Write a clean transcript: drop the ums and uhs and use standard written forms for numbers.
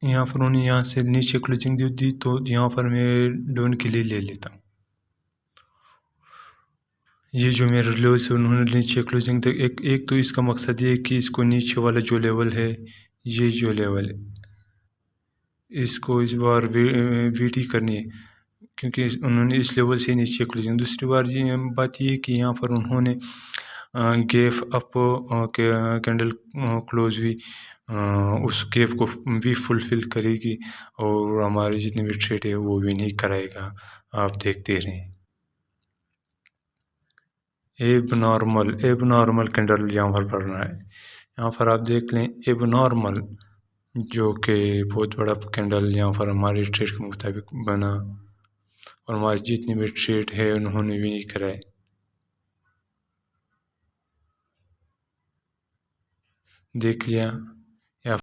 यहाँ पर उन्होंने यहाँ से नीचे क्लोजिंग दी तो यहाँ पर मैं डाउन के लिए ले लेता हूँ। ये जो मेरे लो से उन्होंने नीचे क्लोजिंग तक एक तो इसका मकसद ये है कि इसको नीचे वाला जो लेवल है, ये जो लेवल है, इसको इस बार वीटी करनी है, क्योंकि उन्होंने इस लेवल से नीचे क्लोजिंग। दूसरी बात ये कि यहाँ पर उन्होंने गैप अप कैंडल क्लोज भी उस गैप को भी फुलफिल करेगी और हमारे जितने भी ट्रेड है वो भी नहीं कराएगा। आप देखते रहें। एब नॉर्मल कैंडल यहाँ पर पड़ रहा है। यहाँ पर आप देख लें एब नॉर्मल, जो कि बहुत बड़ा कैंडल यहाँ पर हमारे ट्रेड के मुताबिक बना और हमारे जितने भी ट्रेड है उन्होंने भी नहीं कराए। देख लिया